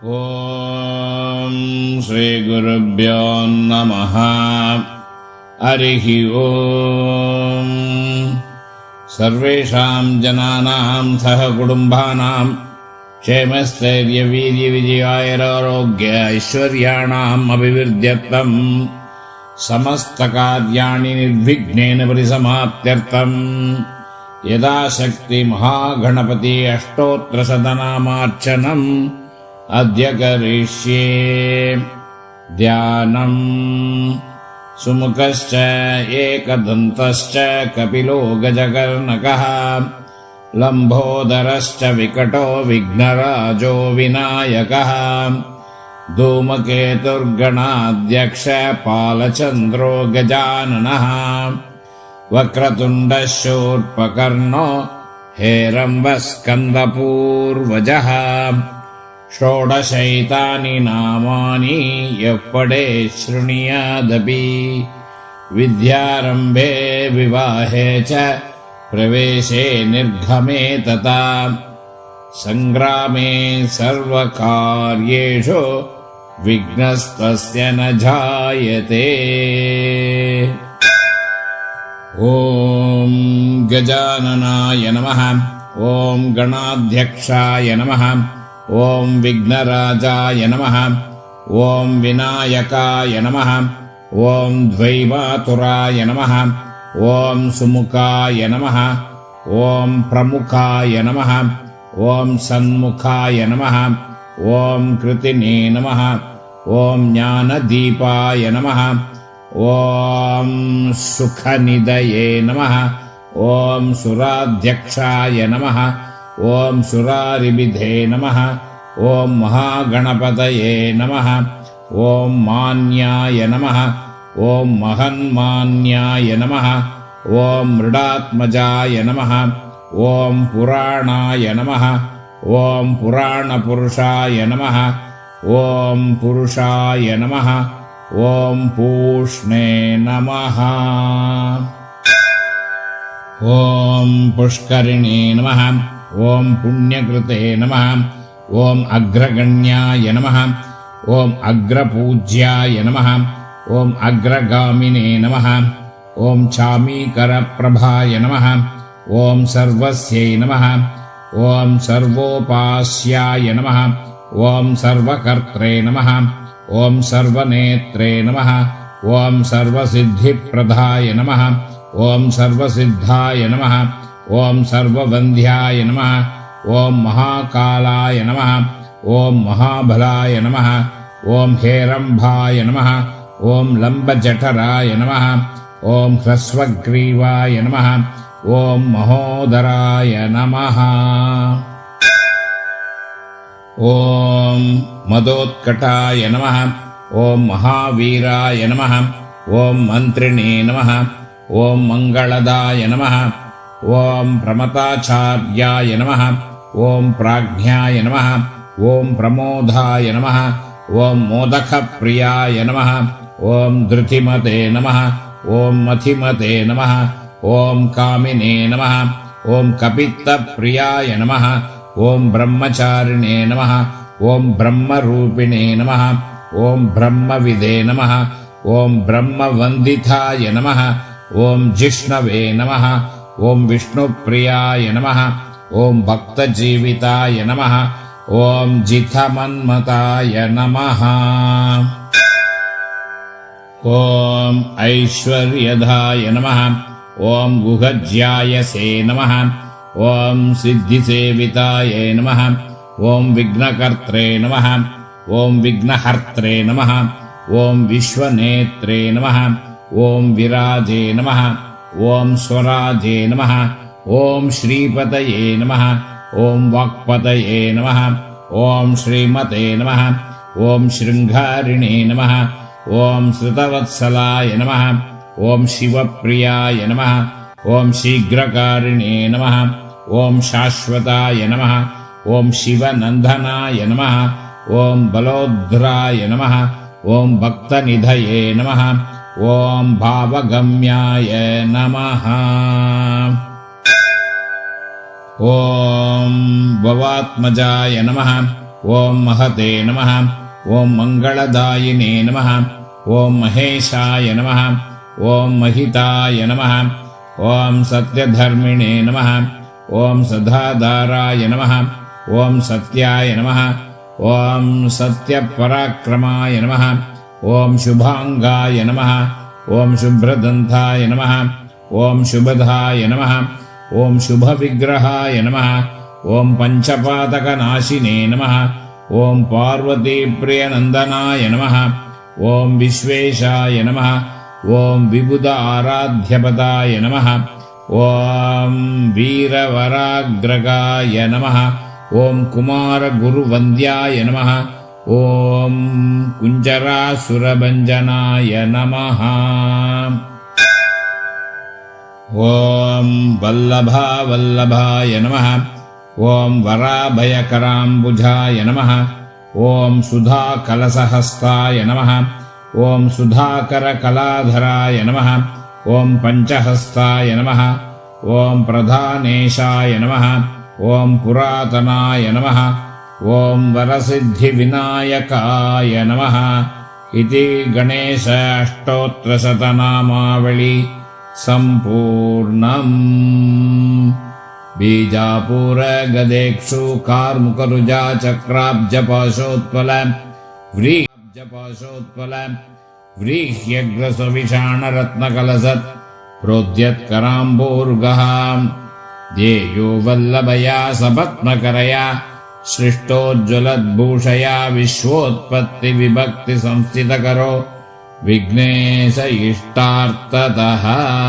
ಓಂ ಶ್ರೀ ಗುರುಭ್ಯೋ ನಮಃ. ಹರಿಃ ಓಂ. ಸರ್ವೇಷಾಂ ಜನಾನಾಂ ಸಹ ಕುಟುಂಬಾನಾಂ ಕ್ಷೇಮಸ್ಥೈರ್ಯ ವೀರ್ಯ ವಿಜಯಾಯರಾರೋಗ್ಯ ಐಶ್ವರ್ಯಾಣಾಂ ಅಭಿವೃದ್ಧ್ಯರ್ಥಂ ಸಮಸ್ತ ಕಾರ್ಯಾಣಿ ನಿರ್ವಿಘ್ನೇನ ಪರಿಸಮಾಪ್ತ್ಯರ್ಥಂ ಯದಾಶಕ್ತಿ ಮಹಾಗಣಪತಿ ಅಷ್ಟೋತ್ರ ಶತನಾಮಾರ್ಚನಂ ಅದ್ಯ ಕರಿಷ್ಯೆ. ಧ್ಯಾನಂ ಸುಮುಖಶ್ಚ ಏಕದಂತಶ್ಚ ಕಪಿಲೋ ಗಜಕರ್ಣಕಃ ಲಂಬೋದರಶ್ಚ ವಿಕಟೋ ವಿಘ್ನರಾಜೋ ವಿನಾಯಕಃ ಧೂಮಕೇತುರ್ಗಣಾಧ್ಯಕ್ಷ ಪಾಲಚಂದ್ರೋ ಗಜಾನನಃ ವಕ್ರತುಂಡ ಶೂರ್ಪಕರ್ಣೋ ಹೇರಂಬಸ್ಕಂದಪೂರ್ವಜಃ ಷೋಡಶೈತಾನಿ ನಾಮಾನಿ ಯಃ ಪಡೆ ಶೃಣುಯಾದಪಿ ವಿದ್ಯಾರಂಭೆ ವಿವಾಹೆ ಚ ಪ್ರವೇಶೆ ನಿರ್ಗಮೆ ತಥಾ ಸಂಗ್ರಾಮೆ ಸರ್ವಕಾರ್ಯೇಷು ವಿಘ್ನಸ್ತಸ್ಯ ನ ಜಾಯತೆ. ಓಂ ಗಜಾನನಾಯ ನಮಃ. ಓಂ ಗಣಾಧ್ಯಕ್ಷಾಯ ನಮಃ. ಓಂ ವಿಘ್ನರಾಜಾಯ ನಮಃ. ಓಂ ವಿನಾಯಕಾಯ ನಮಃ. ಓಂ ದ್ವೈಮಾತುರಾಯ ನಮಃ. ಓಂ ಸುಮುಖಾಯ ನಮಃ. ಓಂ ಪ್ರಮುಖಾಯ ನಮಃ. ಓಂ ಸನ್ಮುಖಾಯ ನಮಃ. ಓಂ ಕೃತಿನೇ ನಮಃ. ಓಂ ಜ್ಞಾನದೀಪಾಯ ನಮಃ. ಓಂ ಸುಖನಿಧಯೇ ನಮಃ. ಓಂ ಸುರಾಧ್ಯಕ್ಷಾಯ ನಮಃ. ಓಂ ಸುರಾರಿಬಿಧೇ ನಮಃ. ಓಂ ಮಹಾಗಣಪತಯೇ ನಮಃ. ಓಂ ಮಾನ್ಯಾಯ ನಮಃ. ಓಂ ಮಹನ್ಮಾನ್ಯಾಯ ನಮಃ. ಓಂ ಮೃಡಾತ್ಮಜಾಯ ನಮಃ. ಓಂ ಪುರಾಣಾಯ ನಮಃ. ಓಂ ಪುರಾಣಪುರುಷಾಯ ನಮಃ. ಓಂ ಪುರುಷಾಯ ನಮಃ. ಓಂ ಪೂಷ್ಣೇ ನಮಃ. ಓಂ ಪುಷ್ಕರಿಣೇ ನಮಃ. ಓಂ ಪುಣ್ಯಕೃತೆ ನಮಃ. ಓಂ ಅಗ್ರಗಣ್ಯಾಯ ನಮಃ. ಓಂ ಅಗ್ರಪೂಜ್ಯಾಯ ನಮಃ. ಓಂ ಅಗ್ರಗಾಮಿನೇ ನಮಃ. ಓಂ ಚಾಮೀಕರಪ್ರಭಾಯ ನಮಃ. ಓಂ ಸರ್ವಸ್ಯೈ ನಮಃ. ಓಂ ಸರ್ವೋಪಾಸ್ಯಾಯ ನಮಃ. ಓಂ ಸರ್ವಕರ್ತ್ರೇ ನಮಃ. ಓಂ ಸರ್ವನೇತ್ರೇ ನಮಃ. ಓಂ ಸರ್ವಸಿದ್ಧಿಪ್ರದಾಯ ನಮಃ. ಓಂ ಸರ್ವಸಿದ್ಧಾಯ ನಮಃ. ಓಂ ಸರ್ವವಂದ್ಯಾಯ ನಮಃ. ಓಂ ಮಹಾಕಾಲಾಯ ನಮಃ. ಓಂ ಮಹಾಬಲಾಯ ನಮಃ. ಓಂ ಹೇರಂಭಾಯ ನಮಃ. ಓಂ ಲಂಬಜಠರಾಯ ನಮಃ. ಓಂ ಹ್ರಸ್ವಗ್ರೀವಾಯ ನಮಃ. ಓಂ ಮಹೋದರಾಯ ನಮಃ. ಓಂ ಮದೋತ್ಕಟಾಯ ನಮಃ. ಓಂ ಮಹಾವೀರಾಯ ನಮಃ. ಓಂ ಮಂತ್ರಿಣೇ ನಮಃ. ಓಂ ಮಂಗಳದಾಯ ನಮಃ. ಓಂ ಪ್ರಮತಾಚಾರ್ಯಾಯ ನಮಃ. ಓಂ ಪ್ರಾಜ್ಞಾಯ ನಮಃ. ಓಂ ಪ್ರಮೋದಾಯ ನಮಃ. ಓಂ ಮೋದಕಪ್ರಿಯಾಯ ನಮಃ. ಓಂ ಧೃತಿಮತೆ ನಮಃ. ಓಂ ಮಥಿಮತೆ ನಮಃ. ಓಂ ಕಾಮಿನೇ ನಮಃ. ಓಂ ಕಪಿತ್ತಪ್ರಿಯಾಯ ನಮಃ. ಓಂ ಬ್ರಹ್ಮಚಾರಿಣೇ ನಮಃ. ಓಂ ಬ್ರಹ್ಮರೂಪಿಣೇ ನಮಃ. ಓಂ ಬ್ರಹ್ಮವಿದೇ ನಮಃ. ಓಂ ಬ್ರಹ್ಮವಂದಿತಾಯ ನಮಃ. ಓಂ ಜಿಷ್ಣವೇ ನಮಃ. ಓಂ ವಿಷ್ಣುಪ್ರಿಯಾಯ ನಮಃ. ಓಂ ಭಕ್ತಜೀವಿತಾಯ ನಮಃ. ಓಂ ಜಿತಮನ್ಮತಾಯ ನಮಃ. ಓಂ ಐಶ್ವರ್ಯದಾಯ ನಮಃ. ಓಂ ಗುಹಜ್ಯಾಯಸೇ ನಮಃ. ಓಂ ಸಿದ್ಧಿಸೇವಿತಾಯ ನಮಃ. ಓಂ ವಿಘ್ನಕರ್ತ್ರೇ ನಮಃ. ಓಂ ವಿಘ್ನಹರ್ತ್ರೇ ನಮಃ. ಓಂ ವಿಶ್ವನೇತ್ರೇ ನಮಃ. ಓಂ ವಿರಾಜೇ ನಮಃ. ಓಂ ಸ್ವರಾಜೇ ನಮಃ. ಓಂ ಶ್ರೀಪತಯೇ ನಮಃ. ಓಂ ವಾಕ್ಪತಯೇ ನಮಃ. ಓಂ ಶ್ರೀಮತೆ ನಮಃ. ಓಂ ಶೃಂಗಾರಿಣೇ ನಮಃ. ಓಂ ಶ್ರುತವತ್ಸಲಾಯ ನಮಃ. ಓಂ ಶಿವಪ್ರಿಯಾಯ ನಮಃ. ಓಂ ಶೀಘ್ರಕಾರಿಣೇ ನಮಃ. ಓಂ ಶಾಶ್ವತಾಯ ನಮಃ. ಓಂ ಶಿವನಂದನಾಯ ನಮಃ. ಓಂ ಬಲೋದ್ರಾಯ ನಮಃ. ಓಂ ಭಕ್ತನಿಧಯೇ ನಮಃ. ಓಂ ಭಾವಗಮ್ಯಾಯ ನಮಃ. ಓಂ ಭವಾತ್ಮಜಾಯ ನಮಃ. ॐ महते नमः ॐ मङ्गलदायिने नमः ॐ महेशाय नमः ॐ महिताय नमः ॐ सत्यधर्मिणे नमः ॐ सदाधाराय नमः ॐ सत्याय नमः ॐ सत्यपराक्रमाय नमः ॐ शुभाङ्गाय नमः ॐ शुभ्रदन्ताय नमः ॐ शुभदाय नमः ॐ शुभविग्रहाय नमः ॐ पञ्चपातकनाशिने नमः ॐ पार्वतीप्रियनन्दनाय नमः ॐ विश्वेशाय नमः ॐ विबुध आराध्यपदाय नमः ॐ वीरवराग्रगाय नमः ॐ कुमारगुरुवन्द्याय नमः ॐ कुञ्जरासुरभञ्जनाय नमः ॐ वल्लभावल्लभाय नमः ॐ वराभयकराम्बुजाय नमः ॐ सुधाकलशहस्ताय नमः ॐ सुधाकरकलाधराय नमः ॐ पञ्चहस्ताय नमः ॐ प्रधानेशाय नमः ॐ पुरातनाय नमः ॐ वरसिद्धिविनायकाय नमः इति गणेश अष्टोत्तरशतनामावळि सम्पूर्णम्। बीजापुर गदेक्षु कार्मुकरुजा चक्राब्जपाशोत्पल व्रीह्यग्रसविषाणरत्नकलसत् प्रोद्यत्कराम्बोरुगः ध्येयो वल्लभया सपत्नकरया सृष्टोज्ज्वलद्भूषया विश्वोत्पत्तिविभक्तिसंस्थितकरो विघ्नेश इष्टार्थतः।